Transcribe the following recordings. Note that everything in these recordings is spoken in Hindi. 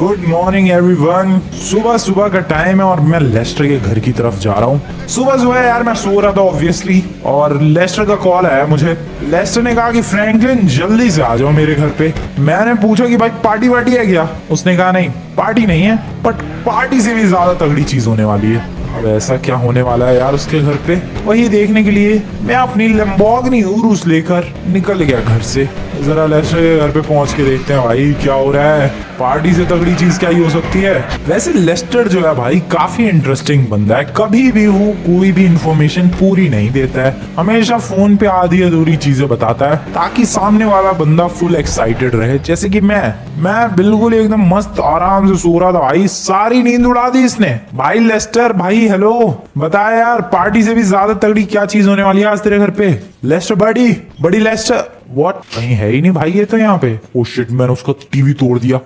Good morning everyone. सुबह सुबह का टाइम है और मैं लेस्टर के घर की तरफ जा रहा हूँ। सुबह सुबह यार मैं सो रहा था ऑब्वियसली, और लेस्टर का कॉल आया मुझे। लेस्टर ने कहा कि फ्रैंकलिन जल्दी से आ जाओ मेरे घर पे। मैंने पूछा कि भाई पार्टी वार्टी है क्या? उसने कहा नहीं पार्टी नहीं है, बट पार्टी से भी ज्यादा तगड़ी चीज होने वाली है। अब ऐसा क्या होने वाला है यार उसके घर पे, वही देखने के लिए मैं अपनी लैम्बोर्गिनी उरुस लेकर निकल गया घर से। जरा लेस्टर के घर पे पहुंच के देखते हैं भाई क्या हो रहा है। पार्टी से तगड़ी चीज क्या ही हो सकती है। वैसे लेस्टर जो है भाई काफी इंटरेस्टिंग बंदा है। कभी भी वो कोई भी इंफॉर्मेशन पूरी नहीं देता है, हमेशा फोन पे आधी अधूरी चीजें बताता है ताकि सामने वाला बंदा फुल एक्साइटेड रहे। जैसे कि मैं बिल्कुल एकदम मस्त आराम से सो रहा था भाई, सारी नींद उड़ा दी इसने। भाई लेस्टर भाई हेलो, बता यार पार्टी से भी ज्यादा तगड़ी क्या चीज होने वाली है आज तेरे घर पे? लेस्टर बड़ी लेस्टर व्हाट? कहीं है ही नहीं भाई ये तो यहाँ पे। ओ शिट, मैंने उसका टीवी तोड़ दिया।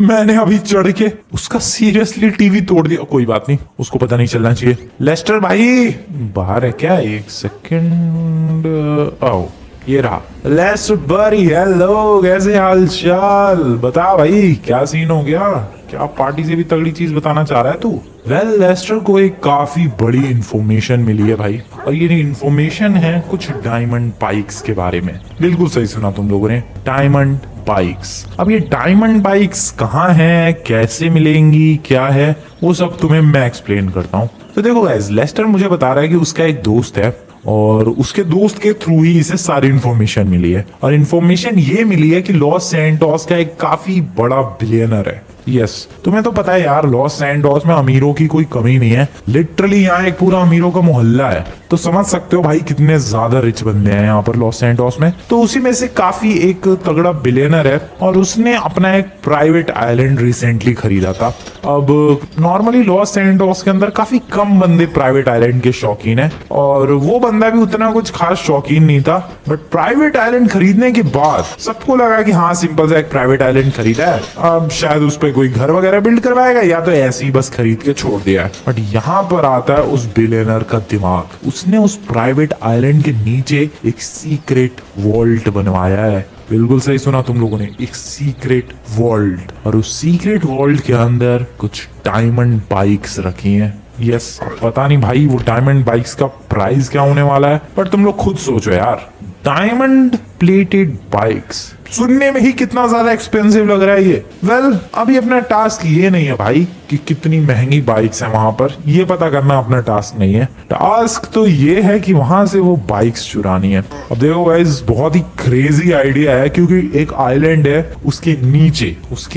मैंने अभी चढ़ के उसका सीरियसली टीवी तोड़ दिया। कोई बात नहीं, उसको पता नहीं चलना चाहिए। लेस्टर भाई बाहर है क्या? एक सेकंड। आओ ये रहा। लेस्टर बड़ी हेलो, कैसे हाल चाल? बता भाई क्या सीन हो गया? क्या पार्टी से भी तगड़ी चीज बताना चाह रहा है तू? वेल लेस्टर को एक काफी बड़ी इंफॉर्मेशन मिली है भाई, और ये इंफॉर्मेशन है कुछ डायमंड बाइक्स के बारे में। बिल्कुल सही सुना तुम लोगों ने, डायमंड बाइक्स। अब ये डायमंड बाइक्स कहाँ हैं, कैसे मिलेंगी, क्या है, वो सब तुम्हें मैं एक्सप्लेन करता हूँ। तो देखो गाइस, लेस्टर मुझे बता रहा है कि उसका एक दोस्त है और उसके दोस्त के थ्रू ही इसे सारी इंफॉर्मेशन मिली है। और इंफॉर्मेशन ये मिली है कि लॉस सैंटोस का एक काफी बड़ा बिलियनर है। यस, तुम्हें तो पता है यार लॉस सैंटोस में अमीरों की कोई कमी नहीं है। लिटरली यहाँ एक पूरा अमीरों का मोहल्ला है। तो समझ सकते हो भाई कितने ज्यादा रिच बंदे हैं यहाँ पर लॉस सैंटोस में। तो उसी में से काफी एक तगड़ा बिलियनर है और उसने अपना एक प्राइवेट आइलैंड रिसेंटली खरीदा था। अब नॉर्मली लॉस सैंटोस के अंदर काफी कम बंदे प्राइवेट आइलैंड के शौकीन है, और वो बंदा भी उतना कुछ खास शौकीन नहीं था। बट प्राइवेट आइलैंड खरीदने के बाद सबको लगा कि हाँ सिंपल सा एक प्राइवेट आइलैंड खरीदा है, अब शायद उस पर कोई घर वगैरह बिल्ड करवाएगा या तो ऐसे ही बस खरीद के छोड़ दिया है। बट यहाँ पर आता है उस बिलियनर का दिमाग। उसने उस प्राइवेट आइलैंड के नीचे एक सीक्रेट वॉल्ट बनवाया है। बिल्कुल सही सुना तुम लोगों ने, एक सीक्रेट वॉल्ट। और उस सीक्रेट वॉल्ट के अंदर कुछ डायमंड बाइक्स रखी हैं। यस, पता नहीं भाई वो डायमंड बाइक्स का प्राइस क्या होने वाला है, पर तुम लोग खुद सोचो यार, डायमंड प्लेटेड बाइक्स सुनने में ही कितना ज्यादा एक्सपेंसिव लग रहा है ये। वेल अभी अपना टास्क ये नहीं है भाई कि कितनी महंगी बाइक्स है वहां पर, ये पता करना अपना टास्क नहीं है। टास्क तो ये है कि वहां से वो बाइक्स चुरानी है। अब देखो गाइस, बहुत ही क्रेजी आइडिया है, क्योंकि एक आइलैंड है, उसके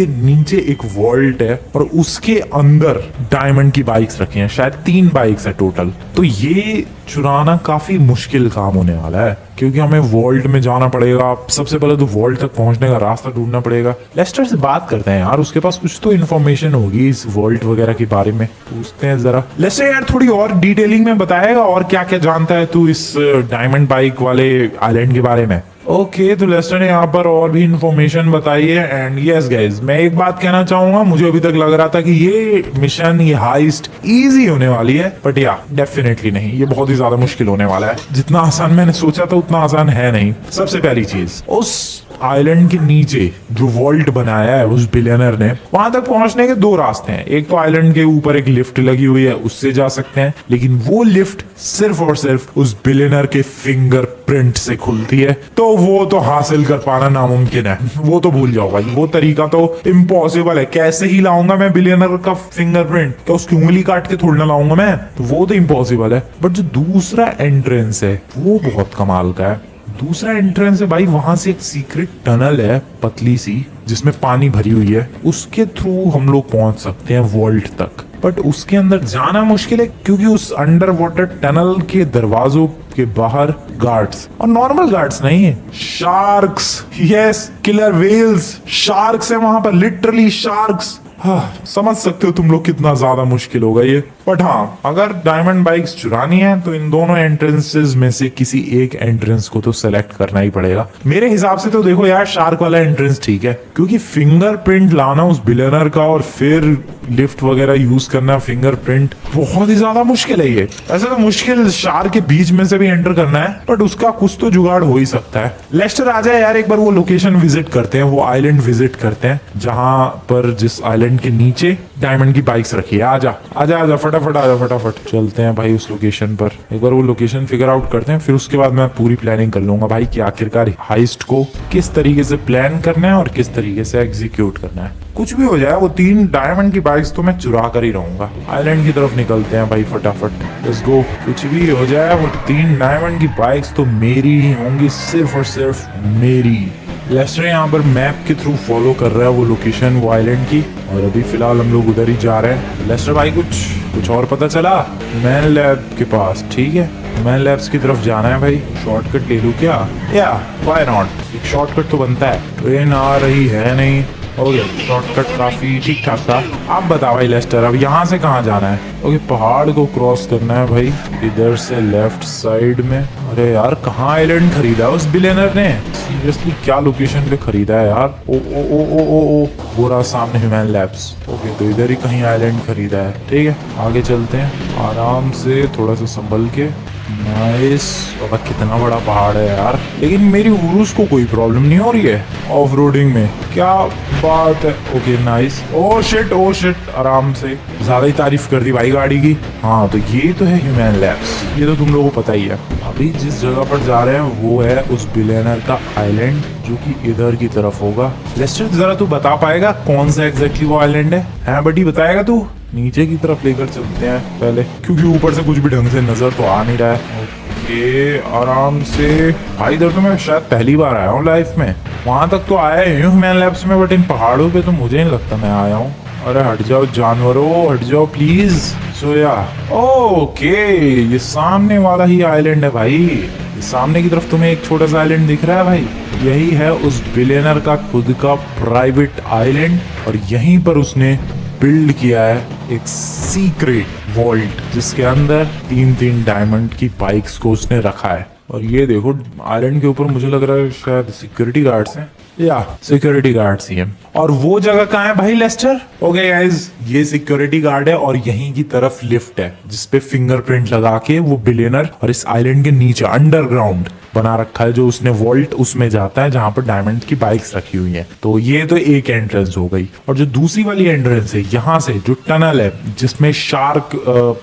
नीचे एक वॉल्ट है और उसके अंदर डायमंड की बाइक्स रखी हैं। शायद 3 बाइक्स है टोटल। तो ये चुराना काफी मुश्किल काम होने वाला है, क्योंकि हमें वॉल्ट में जाना पड़ेगा। सबसे पहले तो वॉल्ट तक पहुंचने का रास्ता ढूंढना पड़ेगा। लेस्टर से बात करते हैं यार, उसके पास कुछ तो इन्फॉर्मेशन होगी इस वॉल्ट वगैरह के बारे में। पूछते हैं जरा। लेस्टर यार थोड़ी और डिटेलिंग में बताएगा और क्या क्या जानता है तू इस डायमंड बाइक वाले आइलैंड के बारे में? ओके, तो लेस्टर ने यहाँ पर और भी इंफॉर्मेशन बताई है। एंड यस गाइस, मैं एक बात कहना चाहूंगा, मुझे अभी तक लग रहा था कि ये मिशन, ये हाइस्ट इजी होने वाली है, बट या डेफिनेटली नहीं, ये बहुत ही ज्यादा मुश्किल होने वाला है। जितना आसान मैंने सोचा था उतना आसान है नहीं। सबसे पहली चीज, उस आइलैंड के नीचे जो वॉल्ट बनाया है उस बिलियनर ने, वहां तक पहुंचने के 2 रास्ते हैं। एक तो आइलैंड के ऊपर एक लिफ्ट लगी हुई है, उससे जा सकते हैं, लेकिन वो लिफ्ट सिर्फ और सिर्फ उस बिलियनर के फिंगरप्रिंट से खुलती है। तो वो तो हासिल कर पाना नामुमकिन है, वो तो भूल जाओ भाई, वो तरीका तो इम्पॉसिबल है। कैसे ही लाऊंगा मैं बिलियनर का फिंगरप्रिंट? क्या उसकी उंगली काट के थोड़ी ना लाऊंगा मैं? तो वो तो इम्पॉसिबल है। बट जो दूसरा एंट्रेंस है वो बहुत कमाल का है। दूसरा एंट्रेंस है भाई, वहां से एक सीक्रेट टनल है पतली सी, जिसमें पानी भरी हुई है। उसके थ्रू हम लोग पहुंच सकते हैं वॉल्ट तक। बट उसके अंदर जाना मुश्किल है, क्योंकि उस अंडर वाटर टनल के दरवाजों के बाहर गार्ड्स, और नॉर्मल गार्ड्स नहीं है, sharks. Yes, killer whales, sharks है वहां पर, लिटरली शार्क्स। हाँ, समझ सकते हो तुम लोग कितना ज्यादा मुश्किल होगा ये। बट हाँ, अगर डायमंड बाइक्स चुरानी है तो इन दोनों एंट्रेंसेस में से किसी एक एंट्रेंस को तो सेलेक्ट करना ही पड़ेगा। मेरे हिसाब से तो देखो यार, शार्क वाला एंट्रेंस ठीक है, क्योंकि फिंगरप्रिंट लाना उस बिलियनर का और फिर लिफ्ट वगैरह यूज करना फिंगरप्रिंट बहुत ही ज्यादा मुश्किल है ये। ऐसे तो मुश्किल शार्क के बीच में से भी एंटर करना है, बट उसका कुछ तो जुगाड़ हो ही सकता है। लेस्टर आ जाए यार, एक बार वो लोकेशन विजिट करते हैं, वो आइलैंड विजिट करते हैं जहां पर, जिस आइलैंड के नीचे डायमंड की बाइक्स रखी है। आजा आजा आजा, फटाफट आजा, फटाफट चलते हैं भाई उस लोकेशन पर। एक बार वो लोकेशन फिगर आउट करते हैं, फिर उसके बाद मैं पूरी प्लानिंग कर लूंगा भाई कि आखिरकार हाइस्ट को किस तरीके से प्लान करना है और किस तरीके से एग्जीक्यूट करना है। कुछ भी हो जाए, वो 3 डायमंड की बाइक्स तो मैं चुरा कर ही रहूंगा। आइलैंड की तरफ निकलते हैं भाई फटाफट, लेट्स गो। कुछ भी हो जाए, वो 3 डायमंड की बाइक्स तो मेरी ही होंगी, सिर्फ और सिर्फ मेरी। लेस्टर यहाँ पर मैप के थ्रू फॉलो कर रहा है वो लोकेशन, वो आइलैंड की, और अभी फिलहाल हम लोग उधर ही जा रहे हैं। लेस्टर भाई कुछ और पता चला? मैन लैब के पास, ठीक है, मैन लैब्स की तरफ जाना है भाई। शॉर्टकट ले लूं क्या? या व्हाई नॉट, एक शॉर्टकट तो बनता है। ट्रेन आ रही है नहीं, ओके शॉर्टकट काफी ठीक ठाक था। आप बताओ भाई लेस्टर, अब यहाँ से कहाँ जाना है? ओके पहाड़ को क्रॉस करना है भाई, इधर से लेफ्ट साइड में। अरे यार कहाँ आइलैंड खरीदा उस बिलियनर ने? सीरियसली क्या लोकेशन पे खरीदा है यार? ओ ओ ओ ओ ओ ओ पूरा सामने ह्यूमन लैब्स। ओके तो इधर ही कहीं आइलैंड खरीदा है, ठीक है आगे चलते हैं आराम से, थोड़ा सा संभल के। नाइस, बाबा कितना बड़ा पहाड़ है यार, लेकिन मेरी उरूस को कोई प्रॉब्लम नहीं हो रही है ऑफ रोडिंग में, क्या बात है। ओके नाइस, ओ शिट आराम से, ज्यादा ही तारीफ कर दी भाई गाड़ी की। हाँ तो ये तो है ह्यूमन लैब्स, ये तो तुम लोगों को पता ही है। अभी जिस जगह पर जा रहे हैं वो है उस बिलियनर का आइलैंड, जो कि इधर की तरफ होगा। लेस्टर जरा तू बता पाएगा कौन सा एग्जैक्टली वो आइलैंड है बटी, बताएगा तू? नीचे की तरफ लेकर चलते हैं पहले, क्योंकि ऊपर से कुछ भी ढंग से नजर तो आ नहीं रहा है। ओके आराम से भाई, इधर तो मैं शायद पहली बार आया हूँ लाइफ में। वहां तक तो आया ही हूँ ह्यूमन लैब्स में, बट इन पहाड़ों पे तो मुझे नहीं लगता मैं आया हूँ। अरे हट जाओ जानवरों, हट जाओ प्लीज। सोया ओके, ये सामने वाला ही आइलैंड है भाई। ये सामने की तरफ तुम्हें एक छोटा सा आइलैंड दिख रहा है भाई, यही है उस बिलियनर का खुद का प्राइवेट आइलैंड, और यहीं पर उसने बिल्ड किया है एक सीक्रेट वॉल्ट, जिसके अंदर 3 डायमंड की बाइक्स को उसने रखा है। और ये देखो आइलैंड के ऊपर मुझे लग रहा है शायद सिक्योरिटी गार्ड्स हैं, या सिक्योरिटी गार्ड्स ही हैं। और वो जगह कहाँ है भाई लेस्टर? ओके गाइस, ये सिक्योरिटी गार्ड है और यहीं की तरफ लिफ्ट है, जिसपे फिंगरप्रिंट लगा के वो बिलियनर और इस आइलैंड के नीचे अंडरग्राउंड बना रखा है, जो उसने वॉल्ट उसमें जाता है जहां पर डायमंड की बाइक्स रखी हुई हैं। तो ये तो एक एंट्रेंस हो गई, और जो दूसरी वाली एंट्रेंस है यहाँ से, जो टनल है जिसमें शार्क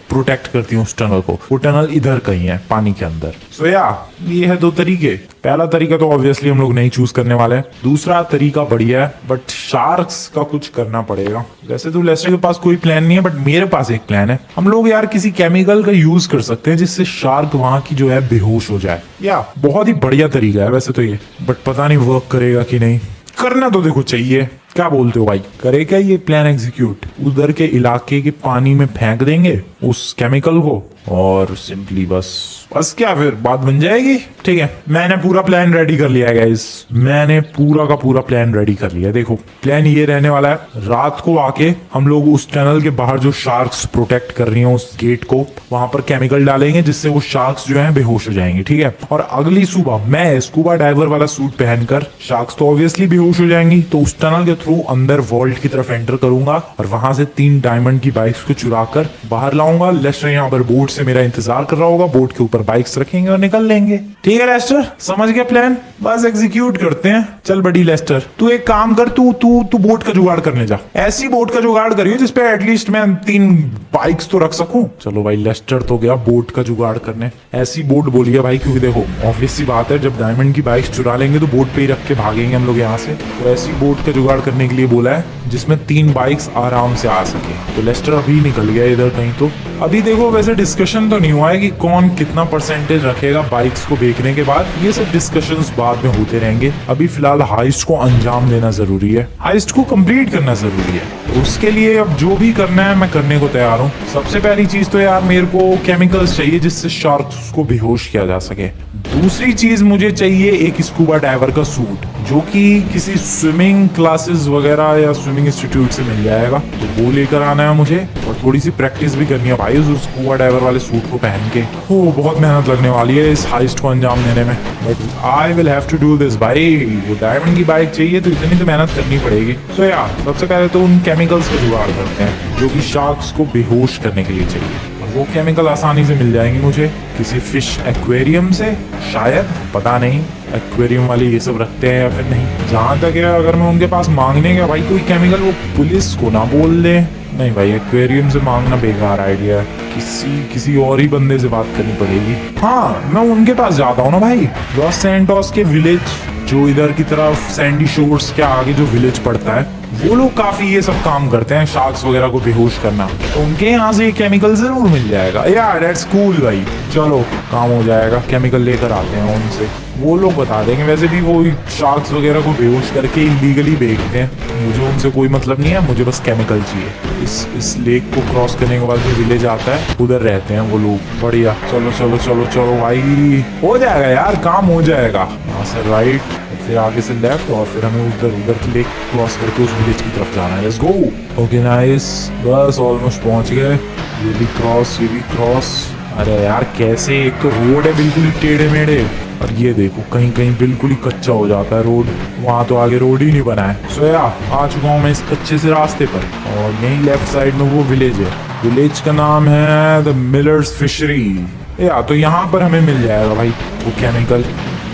प्रोटेक्ट करती है उस टनल को, वो टनल इधर कहीं है पानी के अंदर। सो ये है 2 तरीके। पहला तरीका तो ऑब्वियसली हम लोग नहीं चूज करने वाले हैं, दूसरा तरीका बढ़िया है, बट शार्क्स का कुछ करना पड़ेगा। वैसे तो लेस्टर के पास कोई प्लान नहीं है, बट मेरे पास एक प्लान है। हम लोग यार किसी केमिकल का यूज कर सकते हैं जिससे शार्क वहां की जो है बेहोश हो जाए। या बहुत ही बढ़िया तरीका है वैसे तो ये, बट पता नहीं वर्क करेगा कि नहीं। करना तो देखो चाहिए, क्या बोलते हो भाई? करेगा ये प्लान एग्जीक्यूट? उधर के इलाके के पानी में फेंक देंगे उस केमिकल को, और सिंपली बस क्या फिर बात बन जाएगी। ठीक है, मैंने पूरा प्लान रेडी कर लिया है गाइस, मैंने पूरा का पूरा प्लान रेडी कर लिया है। देखो प्लान ये रहने वाला है, रात को आके हम लोग उस टनल के बाहर जो शार्क्स प्रोटेक्ट कर रही हैं उस गेट को, वहां पर केमिकल डालेंगे जिससे वो शार्क्स जो हैं बेहोश हो जाएंगे। ठीक है, और अगली सुबह मैं स्कूबा डाइवर वाला सूट पहनकर, शार्क्स तो ऑब्वियसली बेहोश हो जाएंगी, तो उस टनल के थ्रू अंदर वॉल्ट की तरफ एंटर करूंगा और वहां से 3 डायमंड की बाइक्स को चुरा कर बाहर लाऊंगा। लेस्टर यहाँ पर बोट से मेरा इंतजार कर रहा होगा, बोट के ऊपर बाइक्स रखेंगे और निकल लेंगे। ठीक है लेस्टर, समझ गया प्लान? बस एग्जीक्यूट करते हैं। चल बड़ी लेस्टर, तू एक काम कर, तू बोट का जुगाड़ करने जा। ऐसी बोट का जुगाड़ करियो जिसपे एटलीस्ट मैं 3 बाइक्स तो रख सकूं। चलो भाई, लेस्टर तो गया बोट का जुगाड़ करने। ऐसी बोट बोलिए भाई, क्योंकि देखो ऑब्वियस सी बात है, जब डायमंड की बाइक्स चुरा लेंगे तो बोट पे ही रख के भागेंगे हम लोग यहाँ से। तो ऐसी बोट का जुगाड़ करने के लिए बोला है जिसमें 3 बाइक्स आराम से आ सके। तो लेस्टर अभी निकल गया इधर कहीं। तो अभी देखो वैसे डिस्कशन तो नहीं हुआ है कि कौन कितना परसेंटेज रखेगा बाइक्स को बेचने के बाद, ये सब डिस्कशंस बाद में होते रहेंगे। अभी फिलहाल हाइस्ट को अंजाम देना जरूरी है, हाइस्ट को कंप्लीट करना जरूरी है। तो उसके लिए अब जो भी करना है मैं करने को तैयार हूँ। सबसे पहली चीज तो यार मेरे को केमिकल्स चाहिए जिससे शार्क्स को बेहोश किया जा सके। दूसरी चीज मुझे चाहिए एक स्कूबा डाइवर का सूट, जो कि किसी स्विमिंग क्लासेस वगैरह या स्विमिंग इंस्टीट्यूट से मिल जाएगा। तो वो लेकर आना है मुझे, और थोड़ी सी प्रैक्टिस भी करनी है भाई उस स्कूबा डाइवर वाले सूट को पहन के। हो बहुत मेहनत लगने वाली है इस हाइस्ट को अंजाम देने में, but I will have to do this भाई। वो डायमंड की बाइक चाहिए तो इतनी तो मेहनत करनी पड़ेगी। सो यार सबसे पहले तो उन केमिकल्स का जुगाड़ करते हैं जो कि शार्क्स को बेहोश करने के लिए चाहिए। वो केमिकल आसानी से मिल जाएंगे मुझे किसी फिश एक्वेरियम से, शायद, पता नहीं एक्वेरियम वाले ये सब रखते हैं या फिर नहीं। जहाँ तक है, अगर मैं उनके पास मांगने गया भाई कोई केमिकल, वो पुलिस को ना बोल दे। नहीं भाई, एक्वेरियम से मांगना बेकार आइडिया है, किसी और ही बंदे से बात करनी पड़ेगी। हाँ, मैं उनके पास जाता हूँ ना भाई, लॉस सैंटोस के विलेज, जो इधर की तरफ सैंडी शोर्स के आगे जो विलेज पड़ता है, वो लोग काफी ये सब काम करते हैं, शार्क्स वगैरह को बेहोश करना। तो उनके यहाँ से ये केमिकल जरूर मिल जाएगा। यार दैट्स कूल भाई, चलो काम हो जाएगा। केमिकल लेकर आते हैं उनसे, वो लोग बता देंगे। वैसे भी वो शार्क्स वगैरह को बेहोश करके इलीगली बेचते हैं, मुझे उनसे कोई मतलब नहीं है, मुझे बस केमिकल चाहिए। इस लेक को क्रॉस करने के बाद जो विलेज आता है उधर रहते हैं वो लोग। बढ़िया, चलो चलो चलो चलो भाई, हो जाएगा यार, काम हो जाएगा। यहाँ से राइट, फिर आगे से लेफ्ट, और फिर हमें उधर लेक क्रॉस करके उस विलेज की तरफ जाना है। Let's go. ओके नाइस, बस ऑलमोस्ट पहुंच गए। ये भी क्रॉस, ये भी क्रॉस। अरे यार कैसे, एक तो रोड है बिल्कुल ही टेढ़े मेढ़े, और ये देखो कहीं कहीं बिल्कुल ही कच्चा हो जाता है रोड, वहाँ तो आगे रोड ही नहीं बना है। सो या आ चुका हूँ मैं इस कच्चे से रास्ते पर, और यहीं लेफ्ट साइड में वो विलेज है। विलेज का नाम है द मिलर्स फिशरी। या तो यहाँ पर हमें मिल जाएगा भाई वो केमिकल।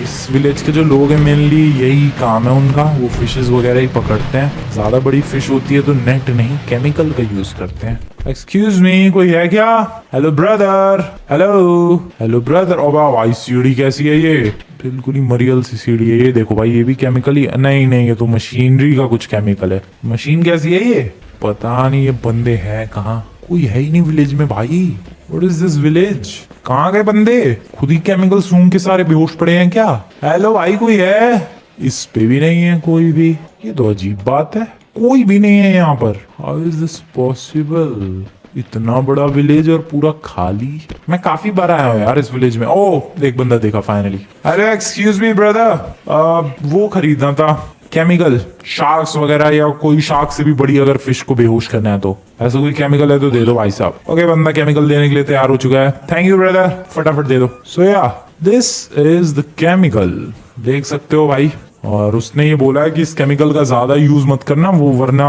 इस विलेज के जो लोग हैं मेनली यही काम है उनका, वो फिशेस वगैरह ही पकड़ते हैं। ज्यादा बड़ी फिश होती है तो नेट नहीं, केमिकल का यूज करते हैं। एक्सक्यूज मी, कोई है क्या? Hello brother, hello hello brother. ओ भाई सीढ़ी कैसी है ये, बिल्कुल ही मरियल सी सीढ़ी है। ये देखो भाई, ये भी केमिकल ही नहीं, नहीं ये तो मशीनरी का कुछ केमिकल है। मशीन कैसी है ये, पता नहीं। ये बंदे हैं कहाँ, कोई है ही नहीं विलेज में भाई। व्हाट इज दिस विलेज, कहाँ गए बंदे? खुद ही केमिकल सूंघ के सारे बेहोश पड़े हैं क्या? हेलो भाई, कोई है? इस पे भी नहीं है कोई भी, ये तो अजीब बात है, कोई भी नहीं है यहाँ पर। हाउ इज दिस पॉसिबल, इतना बड़ा विलेज और पूरा खाली। मैं काफी बार आया हूँ यार इस विलेज में। ओह, एक बंदा देखा फाइनली। अरे एक्सक्यूज मी ब्रदर, वो खरीदना था केमिकल, शार्क्स वगैरह, या कोई शार्क से भी बड़ी अगर फिश को बेहोश करना है तो ऐसा कोई केमिकल है तो दे दो भाई साहब। ओके, बंदा केमिकल देने के लिए तैयार हो चुका है। थैंक यू ब्रदर, फटाफट दे दो। सो या दिस इज द केमिकल, देख सकते हो भाई। और उसने ये बोला है कि इस केमिकल का ज्यादा यूज मत करना, वो वरना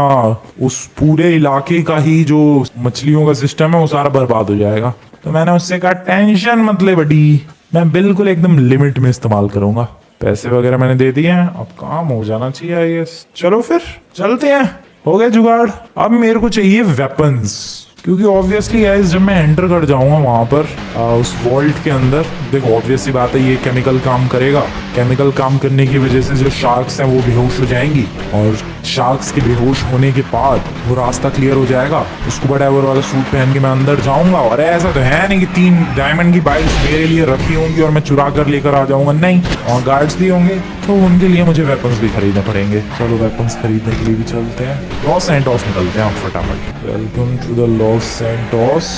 उस पूरे इलाके का ही जो मछलियों का सिस्टम है वो सारा बर्बाद हो जाएगा। तो मैंने उससे कहा टेंशन मत ले बड़ी, मैं बिल्कुल एकदम लिमिट में इस्तेमाल करूंगा। पैसे वगैरह मैंने दे दिए हैं, अब काम हो जाना चाहिए आई गेस। चलो फिर चलते हैं, हो गया जुगाड़। अब मेरे को चाहिए वेपन्स, क्योंकि ऑब्वियसली गाइस जब मैं एंटर कर जाऊंगा वहां पर उस वॉल्ट के अंदर, देखो ऑब्वियस सी बात है ये केमिकल काम करेगा। केमिकल काम करने की वजह से जो शार्क्स हैं वो बेहोश हो जाएंगी, और शार्क्स के बेहोश होने के बाद वो रास्ता क्लियर हो जाएगा। स्कूबा डाइवर वाला सूट पहन के मैं अंदर जाऊंगा, और ऐसा तो है नहीं कि 3 डायमंड की बाइट्स मेरे लिए रखी होंगी और मैं चुरा कर लेकर आ जाऊंगा, नहीं। और गार्ड्स भी होंगे, तो उनके लिए मुझे वेपन्स भी खरीदने पड़ेंगे। चलो वेपन्स खरीदने के लिए भी चलते हैं, लॉस सैंटोस निकलते हैं हम फटाफट। Welcome to the Los Santos.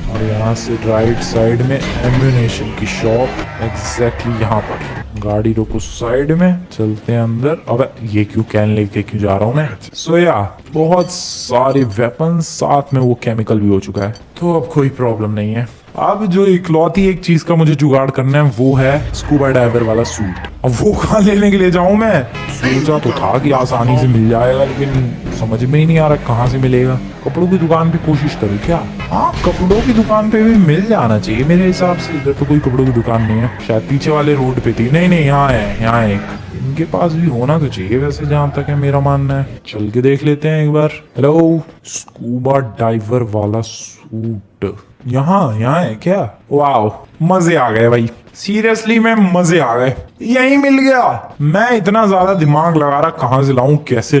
और यहाँ से राइट साइड में एम्यूनेशन की शॉप, एग्जैक्टली यहाँ पर। गाड़ी रोको साइड में, चलते हैं अंदर। अब ये क्यों कैन लेके क्यों जा रहा हूँ मैं? सो या बहुत सारे वेपन, साथ में वो केमिकल भी हो चुका है, तो अब कोई प्रॉब्लम नहीं है। अब जो इकलौती एक चीज का मुझे जुगाड़ करना है वो है स्कूबा डाइवर वाला सूट। अब वो कहाँ लेने के लिए जाऊं मैं? सोचा तो था कि आसानी से मिल जाएगा, लेकिन समझ में ही नहीं आ रहा कहाँ से मिलेगा। कपड़ों की दुकान पे कोशिश करूँ क्या? हाँ, कपड़ों की दुकान पे भी मिल जाना चाहिए मेरे हिसाब से। इधर तो कोई कपड़ों की दुकान नहीं है, शायद पीछे वाले रोड पे थी। नहीं नहीं, यहाँ है, यहाँ है एक। इनके पास भी होना तो चाहिए वैसे, जहाँ तक है मेरा मानना है। चल के देख लेते हैं एक बार। हेलो, स्कूबा डाइवर वाला सूट यहाँ है क्या? वाओ, मजे आ गए भाई, सीरियसली में मजे आ गए, यही मिल गया। मैं इतना ज्यादा दिमाग लगा रहा कहाँ से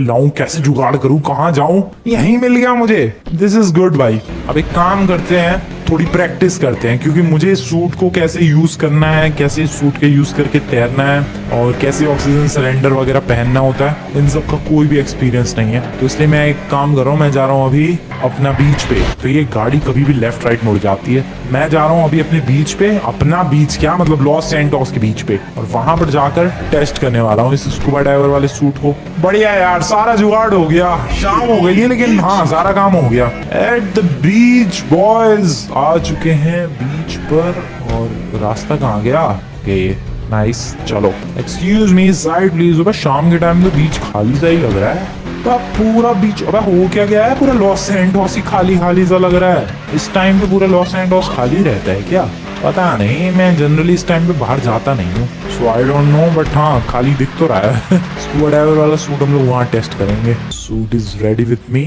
लाऊं, कैसे जुगाड़ करूं, कहाँ जाऊं, यही मिल गया मुझे। दिस इज गुड भाई। अब एक काम करते हैं, थोड़ी प्रैक्टिस करते हैं, क्योंकि मुझे इस सूट को कैसे यूज करना है, कैसे इस सूट के यूज करके तैरना है, और कैसे ऑक्सीजन सिलेंडर वगैरह पहनना होता है, इन सब का कोई भी एक्सपीरियंस नहीं है। तो इसलिए मैं एक काम कर रहा हूँ, मैं जा रहा हूँ अभी अपना बीच पे। तो ये गाड़ी कभी भी लेफ्ट राइट मुड़ जाती है। मैं जा रहा हूँ अभी अपने बीच पे, अपना बीच क्या मतलब लॉस सैंटोस के बीच पे, और वहां पर जाकर टेस्ट करने वाला हूँ इस स्कूबा डाइवर वाले सूट को। बढ़िया यार, सारा जुगाड़ हो गया। शाम हो गई है लेकिन हाँ, सारा काम हो गया। एट द बीच बॉयज, आ चुके हैं बीच पर। और रास्ता कहाँ गया? ये नाइस, चलो। Excuse me, side please. शाम के टाइम तो बीच खाली सा ही लग रहा है, अब पूरा बीच, अबे हो क्या गया है, पूरा लॉस सैंटोस ही खाली खाली सा लग रहा है। इस टाइम पे पूरा लॉस सैंटोस खाली रहता है क्या? पता नहीं, मैं जनरली इस टाइम पे बाहर जाता नहीं हूँ, सो आई डोंट नो, बट हाँ खाली दिख तो रहा है। स्कूबा डाइवर वाला सूट हम लोग वहाँ टेस्ट करेंगे। सूट इज रेडी विथ मी,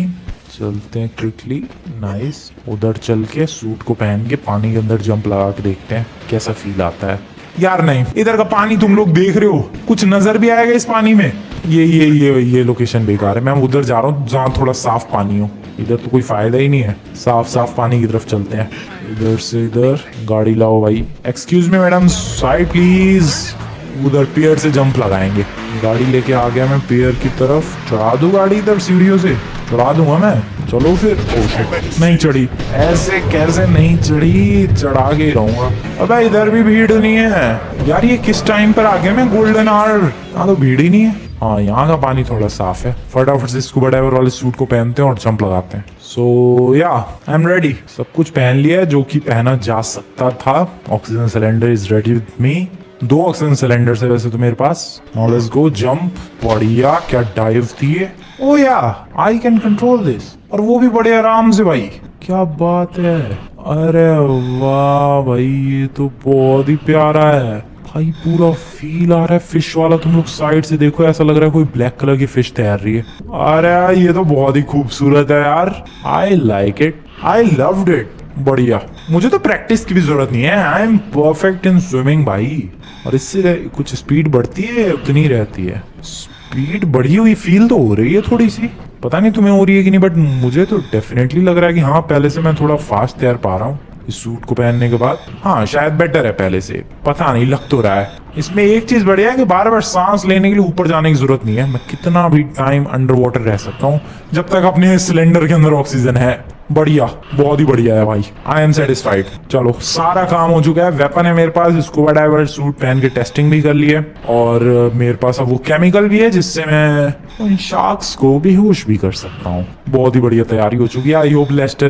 चलते हैं क्विकली। नाइस, उधर चल के सूट को पहन के पानी के अंदर जंप लगा के देखते हैं कैसा फील आता है। यार नहीं, इधर का पानी तुम लोग देख रहे हो, कुछ नजर भी आएगा इस पानी में? ये लोकेशन बेकार है, मैं उधर जा रहा हूँ जहाँ थोड़ा साफ पानी हो। इधर तो कोई फायदा ही नहीं है, साफ साफ पानी की तरफ चलते हैं। इधर से इधर गाड़ी लाओ भाई। Excuse me madam, side please. उधर पियर से जंप लगाएंगे। गाड़ी लेके आ गया मैं पियर की तरफ, चढ़ा दूं गाड़ी इधर सीढ़ियों से, चढ़ा दूंगा मैं। चलो फिर। ओ शिट, नहीं चढ़ी, ऐसे कैसे नहीं चढ़ी, चढ़ा के ही रहूंगा। अबे इधर भी भीड़ नहीं है यार, ये किस टाइम पर आ गया मैं गोल्डन आवर, यहाँ तो भीड़ ही नहीं है। हाँ यहाँ का पानी थोड़ा साफ है। फटाफट से स्कूबा डाइवर वाले सूट को पहनते हैं और जंप लगाते हैं। सो या आई एम रेडी, सब कुछ पहन लिया है जो कि पहना जा सकता था। Oxygen cylinder is ready with me, 2 oxygen cylinder है वैसे तो मेरे पास। Now let's go jump. बढ़िया, क्या डाइव थी ये। ओ या आई कैन कंट्रोल दिस, और वो भी बड़े आराम से भाई, क्या बात है। अरे वाह भाई, ये तो बहुत ही प्यारा है भाई, पूरा फील आ रहा है फिश वाला। तुम लोग साइड से देखो, ऐसा लग रहा है कोई ब्लैक कलर की फिश तैर रही है। अरे ये तो बहुत ही खूबसूरत है यार, I like it, I loved it. बढ़िया, मुझे तो प्रैक्टिस की भी जरूरत नहीं है, I am perfect in swimming भाई। और इससे कुछ स्पीड बढ़ती है, उतनी रहती है। स्पीड बढ़ी हुई फील तो हो रही है थोड़ी सी, पता नहीं तुम्हें हो रही है कि नहीं, बट मुझे तो डेफिनेटली लग रहा है कि हाँ पहले से मैं थोड़ा फास्ट तैर पा रहा हूँ इस सूट को पहनने के बाद। हाँ शायद बेटर है पहले से, पता नहीं, लग तो रहा है। इसमें एक चीज बढ़िया है कि बार बार सांस लेने के लिए ऊपर जाने की जरूरत नहीं है। मैं कितना भी टाइम अंडर वाटर रह सकता हूँ जब तक अपने सिलेंडर के अंदर ऑक्सीजन है। बढ़िया, बहुत ही बढ़िया है भाई, आई एम सेटिस्फाइड। चलो सारा काम हो चुका है, वेपन है मेरे पास, स्कूबा डाइवर सूट पहन के टेस्टिंग भी कर ली है, और मेरे पास अब वो केमिकल भी है जिससे मैं उन शार्क्स को बेहोश भी कर सकता हूँ। बहुत ही बढ़िया तैयारी हो चुकी है। I hope Lester